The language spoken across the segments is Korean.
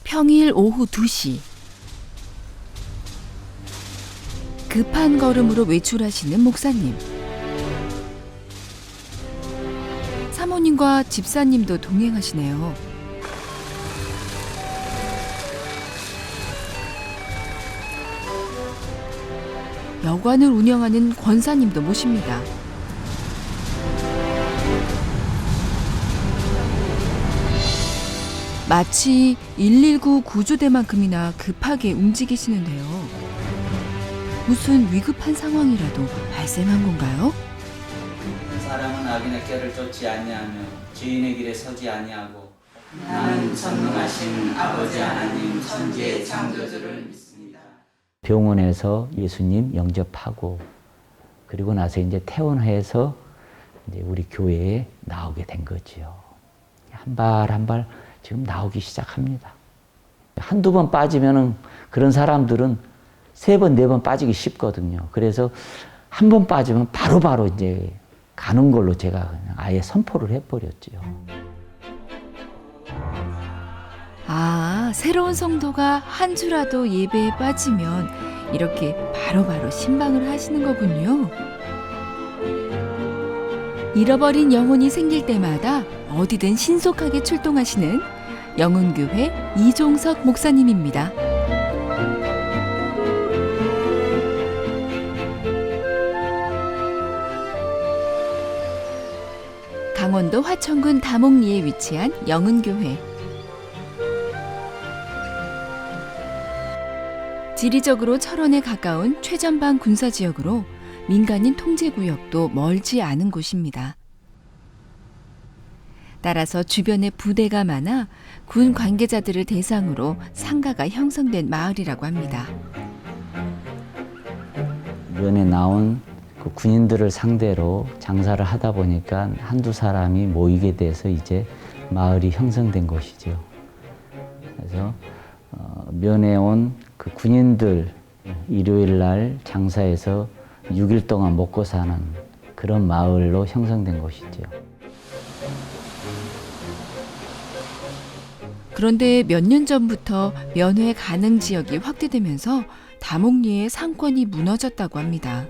평일 오후 2시. 급한 걸음으로 외출하시는 목사님. 사모님과 집사님도 동행하시네요. 여관을 운영하는 권사님도 모십니다. 마치 119 구조대만큼이나 급하게 움직이시는데요. 무슨 위급한 상황이라도 발생한 건가요? 사람은 악인의 꾀를 쫓지 아니하며 죄인의 길에 서지 아니하고 나는 전능하신 아버지 하나님 천지의 창조주를 믿습니다. 병원에서 예수님 영접하고 그리고 나서 이제 퇴원해서 이제 우리 교회에 나오게 된 거지요. 한 발 한 발 지금 나오기 시작합니다. 한두 번 빠지면은 그런 사람들은 3번, 4번 빠지기 쉽거든요. 그래서 한 번 빠지면 바로바로 이제 가는 걸로 제가 그냥 아예 선포를 해버렸지요. 아, 새로운 성도가 한 주라도 예배에 빠지면 이렇게 바로바로 신방을 하시는 거군요. 잃어버린 영혼이 생길 때마다 어디든 신속하게 출동하시는 영흥교회 이종석 목사님입니다. 강원도 화천군 다목리에 위치한 영흥교회. 지리적으로 철원에 가까운 최전방 군사지역으로 민간인 통제구역도 멀지 않은 곳입니다. 따라서 주변에 부대가 많아 군 관계자들을 대상으로 상가가 형성된 마을이라고 합니다. 면에 나온 그 군인들을 상대로 장사를 하다 보니까 한두 사람이 모이게 돼서 이제 마을이 형성된 것이죠. 그래서 면에 온 그 군인들 일요일 날 장사해서 6일 동안 먹고 사는 그런 마을로 형성된 것이죠. 그런데 몇 년 전부터 면회 가능 지역이 확대되면서 다목리의 상권이 무너졌다고 합니다.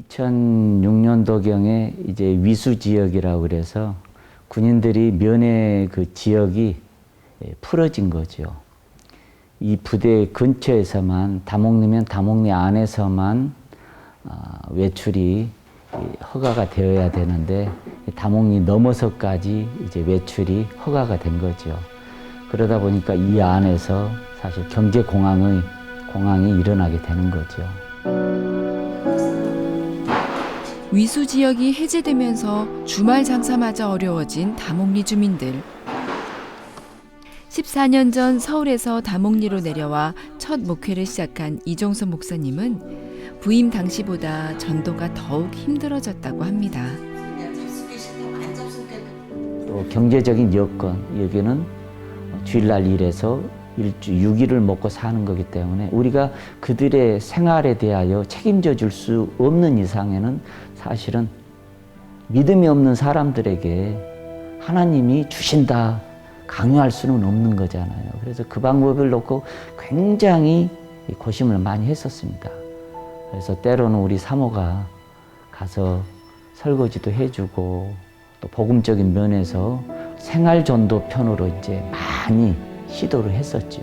2006년도경에 이제 위수 지역이라고 그래서 군인들이 면회 그 지역이 풀어진 거죠. 이 부대 근처에서만 다목리면 다목리 안에서만 외출이 허가가 되어야 되는데 다목리 넘어서까지 이제 외출이 허가가 된 거죠. 그러다 보니까 이 안에서 사실 경제 공황이 일어나게 되는 거죠. 위수 지역이 해제되면서 주말 장사마저 어려워진 다목리 주민들. 14년 전 서울에서 다목리로 내려와 첫 목회를 시작한 이종석 목사님은 부임 당시보다 전도가 더욱 힘들어졌다고 합니다. 또 경제적인 여건, 여기는 주일날 일해서 6일을 먹고 사는 거기 때문에 우리가 그들의 생활에 대하여 책임져 줄 수 없는 이상에는 사실은 믿음이 없는 사람들에게 하나님이 주신다 강요할 수는 없는 거잖아요. 그래서 그 방법을 놓고 굉장히 고심을 많이 했었습니다. 그래서 때로는 우리 사모가 가서 설거지도 해주고 또 복음적인 면에서 생활전도 편으로 이제 많이 시도를 했었죠.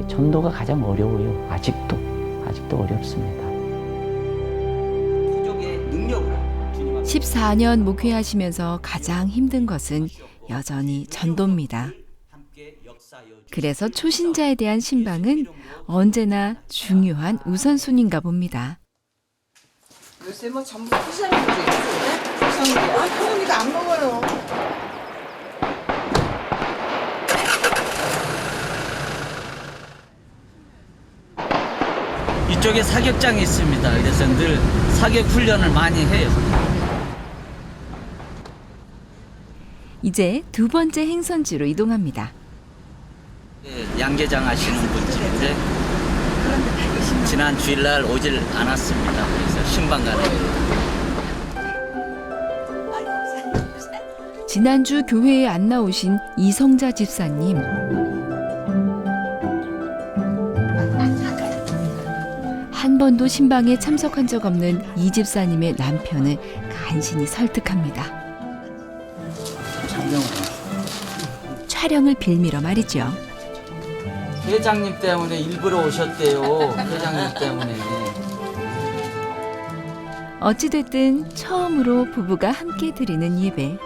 전도가 가장 어려워요. 아직도 어렵습니다. 14년 목회하시면서 가장 힘든 것은 여전히 전도입니다. 그래서 초신자에 대한 신방은 언제나 중요한 우선순위인가 봅니다. 요새 뭐 전부 부시하는 거지. 그러니까 안 먹어요. 이쪽에 사격장이 있습니다. 그래서 늘 사격 훈련을 많이 해요. 이제 두 번째 행선지로 이동합니다. 양계장 하시는 분인데 지난 주일날 오질 않았습니다. 그래서 신방 가는 지난주 교회에 안 나오신 이성자 집사님. 한 번도 신방에 참석한 적 없는 이 집사님의 남편을 간신히 설득합니다. 촬영을 빌미로 말이죠. 회장님 때문에 일부러 오셨대요. 회장님 때문에. 어찌됐든 처음으로 부부가 함께 드리는 예배.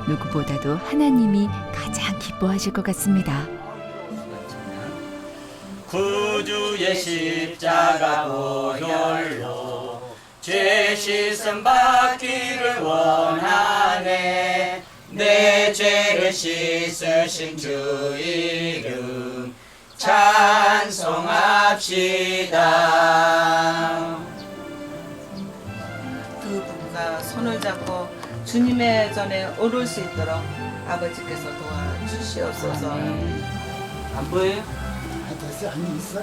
누구보다도 하나님이 가장 기뻐하실 것 같습니다. 구주의 십자가 보혈로 죄 씻음 받기를 원하네. 내 죄를 씻으신 주 이름 찬송합시다. 그 부부가 손을 잡고 주님의 전에 오를 수 있도록 아버지께서 도와주시옵소서. 안 보여요? 됐어. 아니 있어.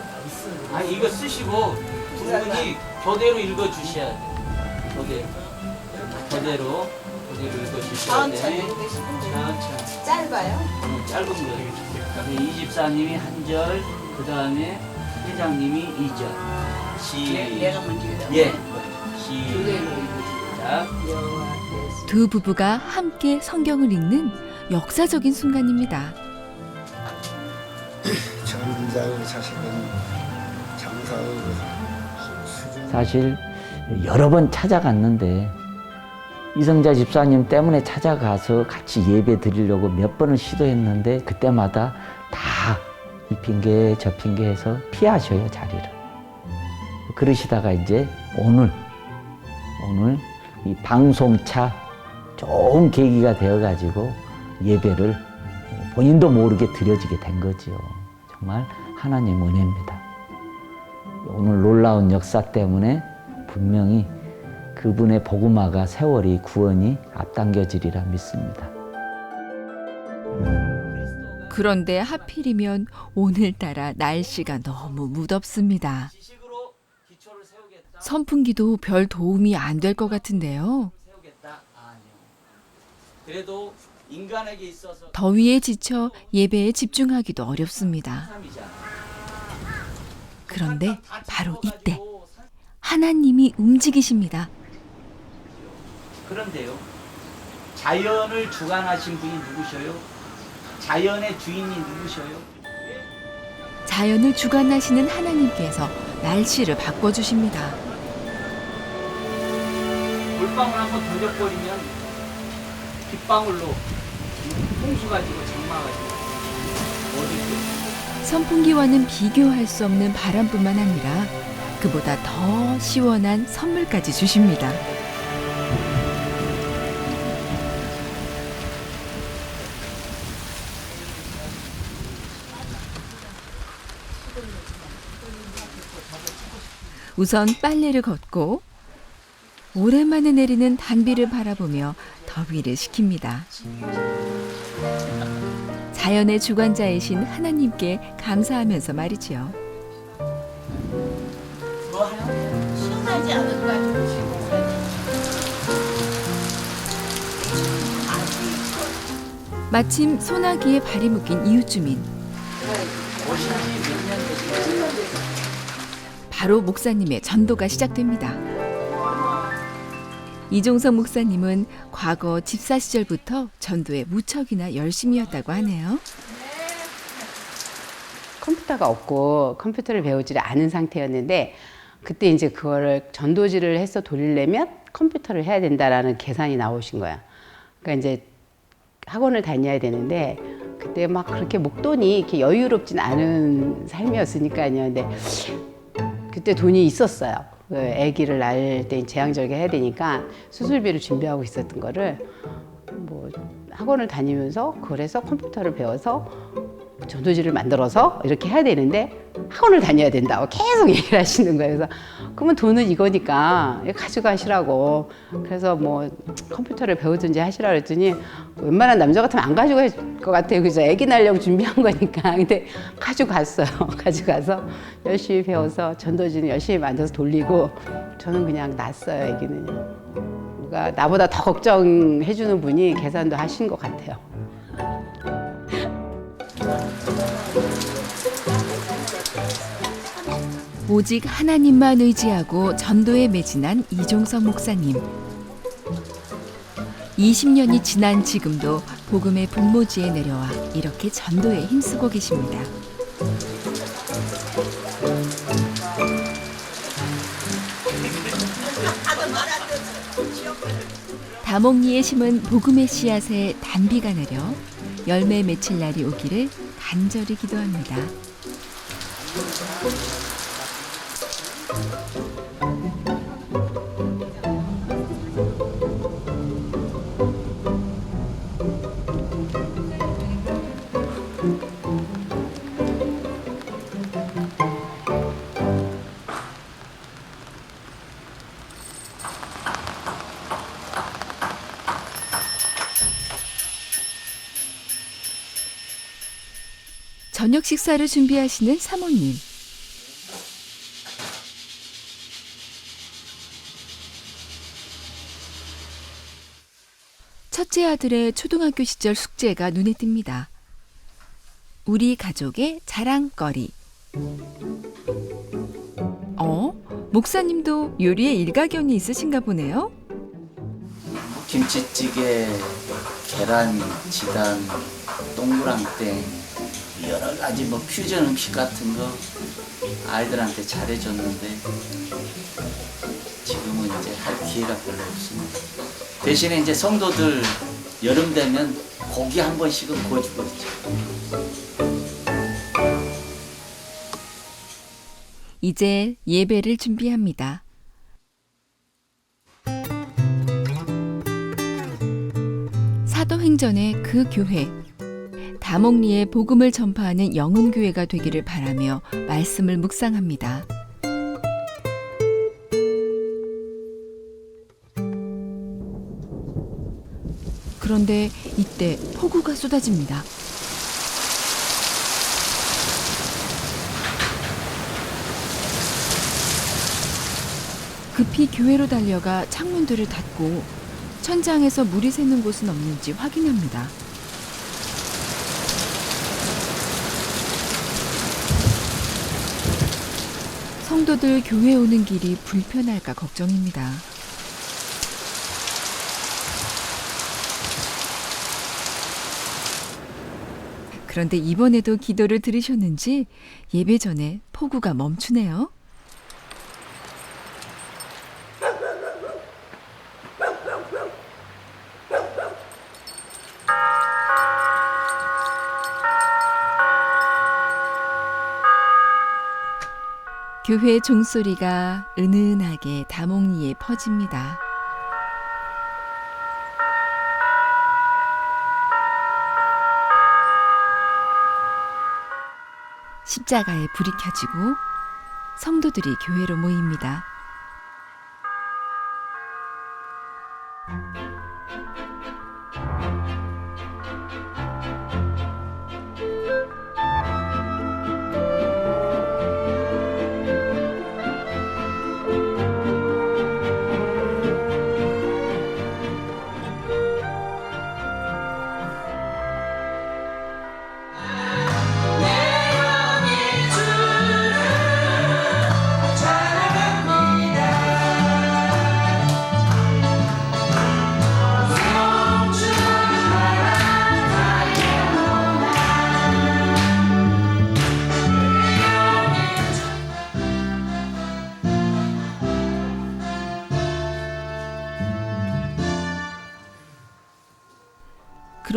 아 이거 쓰시고 두 분이 교대로 읽어주셔야 돼. 교대로 읽어주셔야 돼. 천천히 읽으시면 돼요. 천천히. 짧아요. 짧은 거예요. 이 집사님이 한 절, 그 다음에 회장님이 2절. 내가 먼저 읽어. 예. 시작. 두 부부가 함께 성경을 읽는 역사적인 순간입니다. 전자의 자식은 장사의 수준. 사실 여러 번 찾아갔는데 이성자 집사님 때문에 찾아가서 같이 예배 드리려고 몇 번을 시도했는데 그때마다 다 이 핑계 저 핑계 해서 피하셔요, 자리를. 그러시다가 이제 오늘 이 방송차 좋은 계기가 되어가지고 예배를 본인도 모르게 드려지게 된 거지요. 정말 하나님 은혜입니다. 오늘 놀라운 역사 때문에 분명히 그분의 복음화가 세월이 구원이 앞당겨지리라 믿습니다. 그런데 하필이면 오늘따라 날씨가 너무 무덥습니다. 지식으로 기초를 세우겠다. 선풍기도 별 도움이 안 될 것 같은데요. 세우겠다. 아니요. 그래도 인간에게 있어서 더위에 지쳐 예배에 집중하기도 어렵습니다. 삶이잖아. 그런데 바로 이때 하나님이 움직이십니다. 그런데요. 자연을 주관하신 분이 누구셔요? 자연의 주인이 누구셔요? 자연을 주관하시는 하나님께서 날씨를 바꿔주십니다. 물방울 한번 던져버리면 빗방울로 홍수 가지고 장마 가지고 어디 선풍기와는 비교할 수 없는 바람뿐만 아니라 그보다 더 시원한 선물까지 주십니다. 우선 빨래를 걷고 오랜만에 내리는 단비를 바라보며 더위를 식힙니다. 자연의 주관자이신 하나님께 감사하면서 말이지요. 시원하지 않을까요? 마침 소나기에 발이 묶인 이웃주민. 바로 목사님의 전도가 시작됩니다. 이종석 목사님은 과거 집사 시절부터 전도에 무척이나 열심이었다고 하네요. 컴퓨터가 없고 컴퓨터를 배우지를 않은 상태였는데 그때 이제 그거를 전도지를 해서 돌리려면 컴퓨터를 해야 된다라는 계산이 나오신 거야. 그러니까 이제 학원을 다녀야 되는데 그때 막 그렇게 목돈이 이렇게 여유롭진 않은 삶이었으니까요. 근데 그때 돈이 있었어요. 아기를 낳을 때 재앙절개 해야 되니까 수술비를 준비하고 있었던 거를 뭐 학원을 다니면서 그래서 컴퓨터를 배워서 전도지를 만들어서 이렇게 해야 되는데 학원을 다녀야 된다고 계속 얘기를 하시는 거예요. 그래서 그러면 돈은 이거니까 가져가시라고. 그래서 뭐 컴퓨터를 배우든지 하시라 그랬더니 웬만한 남자 같으면 안 가져갈 것 같아요. 그래서 애기 낳으려고 준비한 거니까. 근데 가져갔어요. 가져가서 열심히 배워서 전도지는 열심히 만들어서 돌리고 저는 그냥 놨어요. 애기는요. 누가 나보다 더 걱정해주는 분이 계산도 하신 것 같아요. 오직 하나님만 의지하고 전도에 매진한 이종석 목사님. 20년이 지난 지금도 복음의 분모지에 내려와 이렇게 전도에 힘쓰고 계십니다. 다목리에 심은 복음의 씨앗에 단비가 내려 열매 맺힐 날이 오기를 간절히 기도합니다. 저녁 식사를 준비하시는 사모님. 첫째 아들의 초등학교 시절 숙제가 눈에 띕니다. 우리 가족의 자랑거리. 목사님도 요리에 일가견이 있으신가 보네요. 김치찌개, 계란, 지단, 동그랑땡 여러 가지 뭐 퓨전 음식 같은 거 아이들한테 잘해줬는데 지금은 이제 할 기회가 별로 없습니다. 대신에 이제 성도들 여름 되면 고기 한 번씩은 구워주고 있죠. 이제 예배를 준비합니다. 사도행전의 그 교회, 다목리에 복음을 전파하는 영훈교회가 되기를 바라며 말씀을 묵상합니다. 그런데 이때 폭우가 쏟아집니다. 급히 교회로 달려가 창문들을 닫고 천장에서 물이 새는 곳은 없는지 확인합니다. 성도들 교회 오는 길이 불편할까 걱정입니다. 그런데 이번에도 기도를 들으셨는지 예배 전에 폭우가 멈추네요. 교회 종소리가 은은하게 다목리에 퍼집니다. 십자가에 불이 켜지고 성도들이 교회로 모입니다.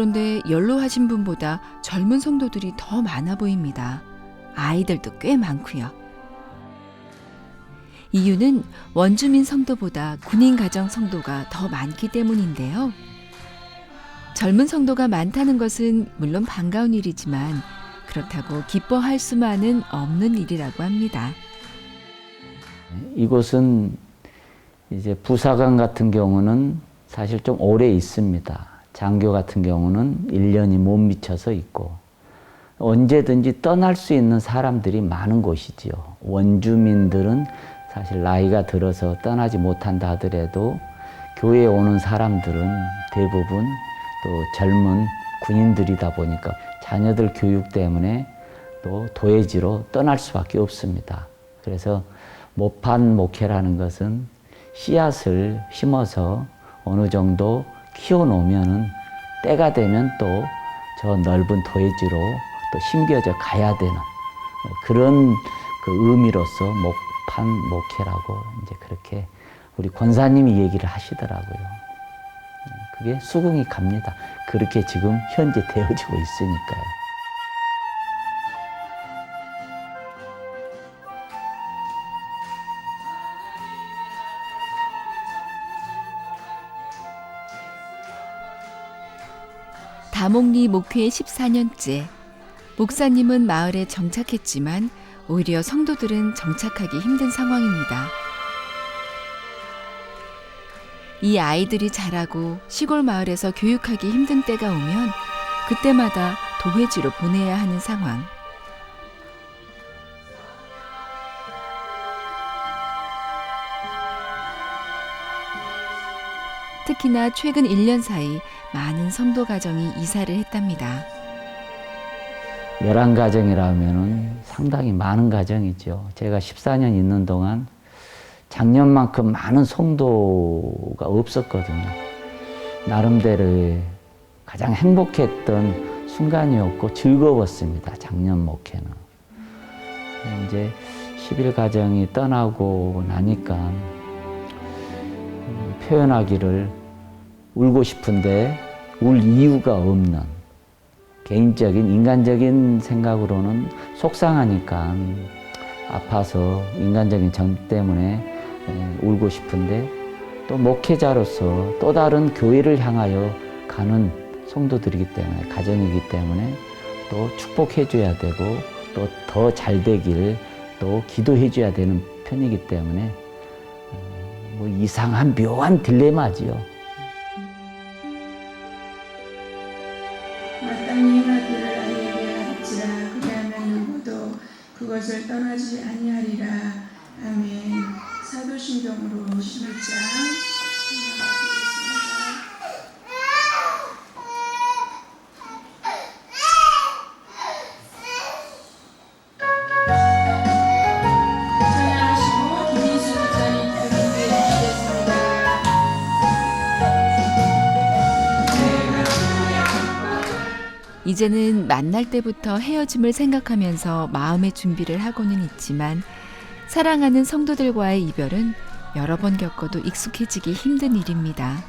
그런데 연로하신 분보다 젊은 성도들이 더 많아 보입니다. 아이들도 꽤 많고요. 이유는 원주민 성도보다 군인 가정 성도가 더 많기 때문인데요. 젊은 성도가 많다는 것은 물론 반가운 일이지만 그렇다고 기뻐할 수만은 없는 일이라고 합니다. 이곳은 이제 부사관 같은 경우는 사실 좀 오래 있습니다. 장교 같은 경우는 1년이 못 미쳐서 있고 언제든지 떠날 수 있는 사람들이 많은 곳이지요. 원주민들은 사실 나이가 들어서 떠나지 못한다 하더라도 교회에 오는 사람들은 대부분 또 젊은 군인들이다 보니까 자녀들 교육 때문에 또 도회지로 떠날 수밖에 없습니다. 그래서 모판 목회라는 것은 씨앗을 심어서 어느 정도 키워놓으면은 때가 되면 또 저 넓은 도회지로 또 심겨져 가야 되는 그런 그 의미로서 모판 목회라고 이제 그렇게 우리 권사님이 얘기를 하시더라고요. 그게 수긍이 갑니다. 그렇게 지금 현재 되어지고 있으니까요. 다목리 목회 14년째. 목사님은 마을에 정착했지만 오히려 성도들은 정착하기 힘든 상황입니다. 이 아이들이 자라고 시골 마을에서 교육하기 힘든 때가 오면 그때마다 도회지로 보내야 하는 상황. 특히나 최근 1년 사이 많은 성도 가정이 이사를 했답니다. 11가정이라면 상당히 많은 가정이죠. 제가 14년 있는 동안 작년만큼 많은 성도가 없었거든요. 나름대로의 가장 행복했던 순간이었고 즐거웠습니다. 작년 목회는. 이제 11가정이 떠나고 나니까 표현하기를 울고 싶은데 울 이유가 없는 개인적인 인간적인 생각으로는 속상하니까 아파서 인간적인 정 때문에 울고 싶은데 또 목회자로서 또 다른 교회를 향하여 가는 성도들이기 때문에 가정이기 때문에 또 축복해 줘야 되고 또 더 잘 되길 또 기도해 줘야 되는 편이기 때문에 뭐 이상한 묘한 딜레마지요. 마땅히 행하기를 아이에게 하지라. 그리하면 누구도 그것을 떠나지 아니하리라. 아멘. 사도신경으로 11장. 이제는 만날 때부터 헤어짐을 생각하면서 마음의 준비를 하고는 있지만 사랑하는 성도들과의 이별은 여러 번 겪어도 익숙해지기 힘든 일입니다.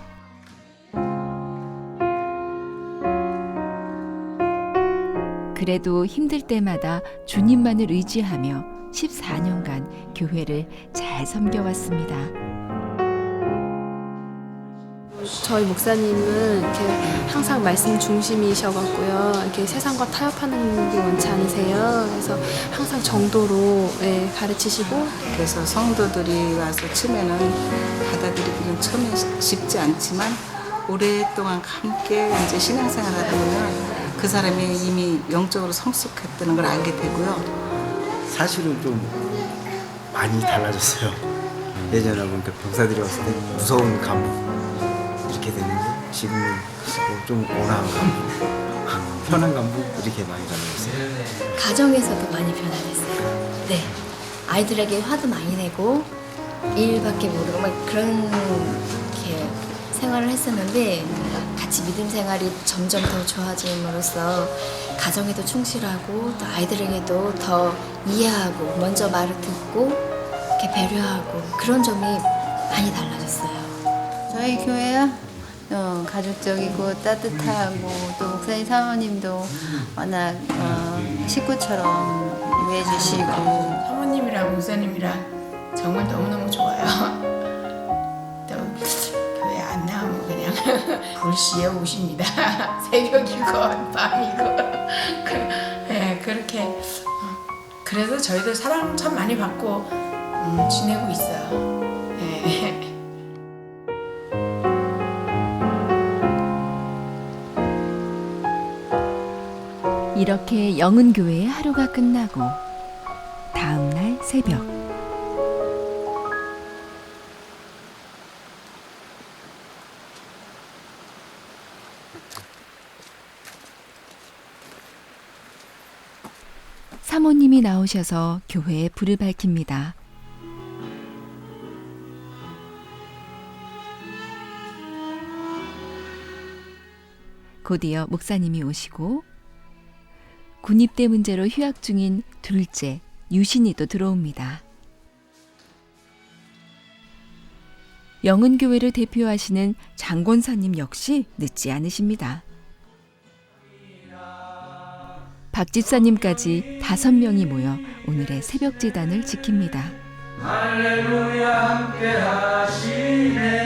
그래도 힘들 때마다 주님만을 의지하며 14년간 교회를 잘 섬겨왔습니다. 저희 목사님은 이렇게 항상 말씀 중심이셔갖고요. 이렇게 세상과 타협하는 게 원치 않으세요. 그래서 항상 정도로 가르치시고. 그래서 성도들이 와서 처음에는 받아들이기는 처음에 쉽지 않지만 오랫동안 함께 이제 신앙생활 하다 보면 그 사람이 이미 영적으로 성숙했다는 걸 알게 되고요. 사실은 좀 많이 달라졌어요. 예전에 보니까 병사들이 왔을 때 무서운 간부 이렇게 됐는데 지금은 좀 온화한 간부, 편한 간부 이렇게 많이 달라졌어요. 가정에서도 많이 변화됐어요. 네, 아이들에게 화도 많이 내고 일밖에 모르고 막 그런 이렇게 생활을 했었는데 같이 믿음 생활이 점점 더 좋아짐으로써 가정에도 충실하고 또 아이들에게도 더 이해하고 먼저 말을 듣고 이렇게 배려하고 그런 점이 많이 달라졌어요. 저희 교회요? 가족적이고 따뜻하고 또 목사님 사모님도 워낙 식구처럼 임해주시고 사모님이랑 목사님이랑 정말 너무너무 좋아요. 또 교회 안 나오면 그냥 불시에 오십니다. 새벽이건 밤이건. 그렇게 그래도 저희들 사랑 참 많이 받고 지내고 있어요. 네. 이렇게 영은교회의 하루가 끝나고 다음 날 새벽. 사모님이 나오셔서 교회에 불을 밝힙니다. 곧이어 목사님이 오시고 군입대 문제로 휴학 중인 둘째 유신이도 들어옵니다. 영은교회를 대표하시는 장권사님 역시 늦지 않으십니다. 박 집사님까지 5명이 모여 오늘의 새벽제단을 지킵니다. 할렐루야 함께 하시네.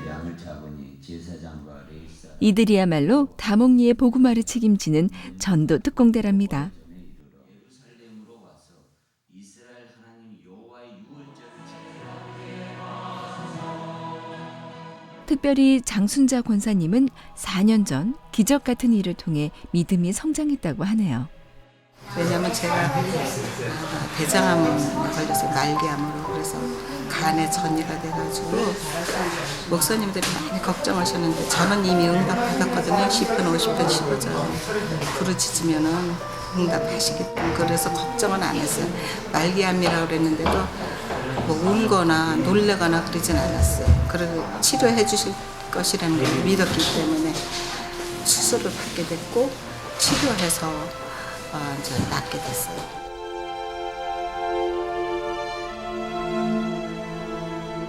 양을 잡으니 제사장과 레위사 이들이야말로 다목리의 복음화를 책임지는 전도 특공대랍니다. 예루살렘으로 와서 이스라엘 하나님 여호와의 유월절을 특별히 장순자 권사님은 4년 전 기적 같은 일을 통해 믿음이 성장했다고 하네요. 왜냐면 제가 대장암 걸려서 말기암으로 그래서 간에 전이가 돼가지고 목사님들이 많이 걱정하셨는데 저는 이미 응답받았거든요. 10분 50분 15절 부르짖으면은 응답하시겠다. 그래서 걱정은 안 했어요. 말기암이라고 그랬는데도 뭐 울거나 놀래거나 그러진 않았어요. 그리고 치료해 주실 것이라는 걸 믿었기 때문에 수술을 받게 됐고 치료해서 이제 낫게 됐어요.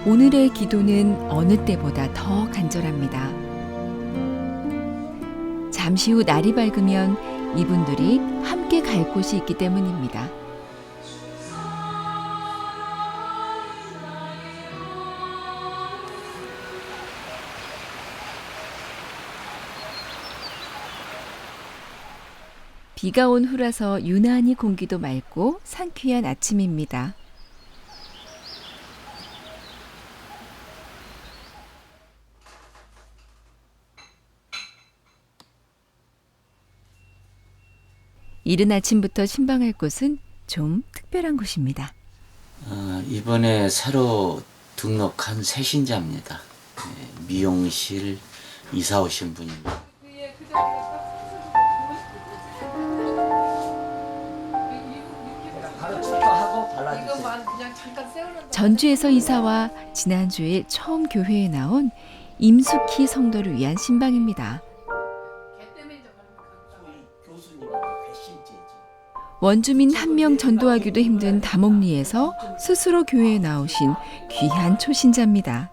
오늘의 기도는 어느 때보다 더 간절합니다. 잠시 후 날이 밝으면 이분들이 함께 갈 곳이 있기 때문입니다. 비가 온 후라서 유난히 공기도 맑고 상쾌한 아침입니다. 이른 아침부터 신방할 곳은 좀 특별한 곳입니다. 이번에 새로 등록한 새 신자입니다. 미용실 이사 오신 분입니다. 전주에서 이사와 지난주에 처음 교회에 나온 임숙희 성도를 위한 신방입니다. 원주민 1명 전도하기도 힘든 다목리에서 스스로 교회에 나오신 귀한 초신자입니다.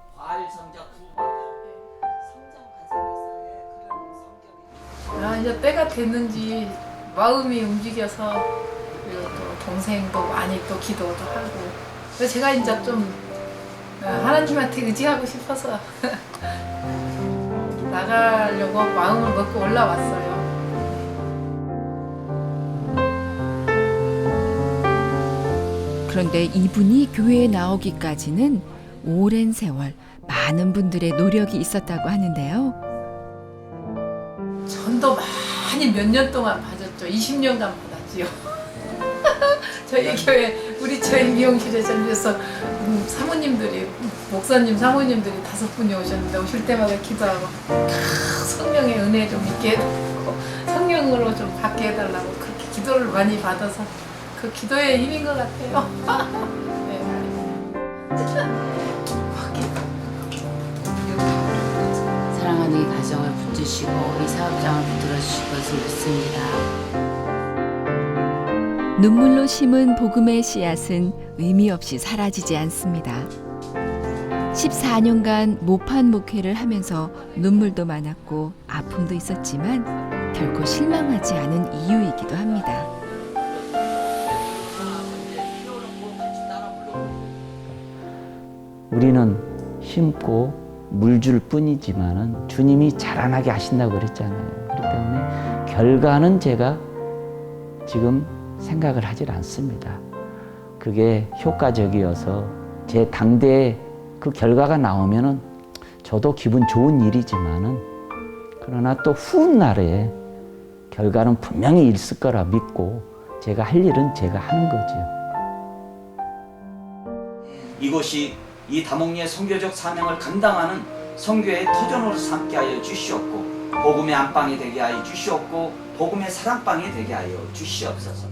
이제 때가 됐는지 마음이 움직여서 그리고 또 동생도 많이 또 기도도 하고 그래서 제가 이제 좀 하나님한테 의지하고 싶어서 나가려고 마음을 먹고 올라왔어요. 그런데 이분이 교회에 나오기까지는 오랜 세월 많은 분들의 노력이 있었다고 하는데요. 전도 많이 몇 년 동안 받았죠. 20년간 받았지요. 저희 교회 저희 미용실에 전주에서 사모님들이 목사님 사모님들이 5분이 오셨는데 오실 때마다 기도하고 성령의 은혜 좀 있게 해달라고 성령으로 좀 받게 해달라고 그렇게 기도를 많이 받아서 그 기도의 힘인 것 같아요. 네. 사랑하는 이 가정을 붙드시고 이 사업장을 붙들어 주실 것을 믿습니다. 눈물로 심은 복음의 씨앗은 의미 없이 사라지지 않습니다. 14년간 모판 목회를 하면서 눈물도 많았고 아픔도 있었지만 결코 실망하지 않은 이유이기도 합니다. 우리는 심고 물줄 뿐이지만은 주님이 자라나게 하신다고 그랬잖아요. 그렇기 때문에 결과는 제가 지금 생각을 하질 않습니다. 그게 효과적이어서 제 당대에 그 결과가 나오면은 저도 기분 좋은 일이지만은 그러나 또 훗날에 결과는 분명히 있을 거라 믿고 제가 할 일은 제가 하는 거죠. 이곳이 이 다목리의 선교적 사명을 감당하는 선교의 터전으로 삼게 하여 주시옵고 복음의 안방이 되게 하여 주시옵고 복음의 사랑방이 되게 하여 주시옵소서.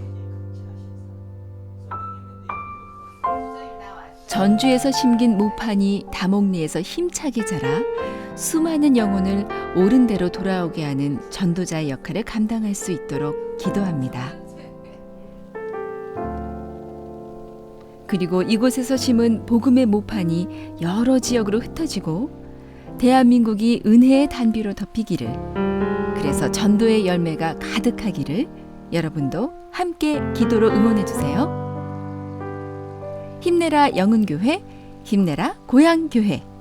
전주에서 심긴 모판이 다목리에서 힘차게 자라 수많은 영혼을 옳은 대로 돌아오게 하는 전도자의 역할을 감당할 수 있도록 기도합니다. 그리고 이곳에서 심은 복음의 모판이 여러 지역으로 흩어지고 대한민국이 은혜의 단비로 덮이기를, 그래서 전도의 열매가 가득하기를 여러분도 함께 기도로 응원해 주세요. 힘내라 영은교회, 힘내라 고향교회.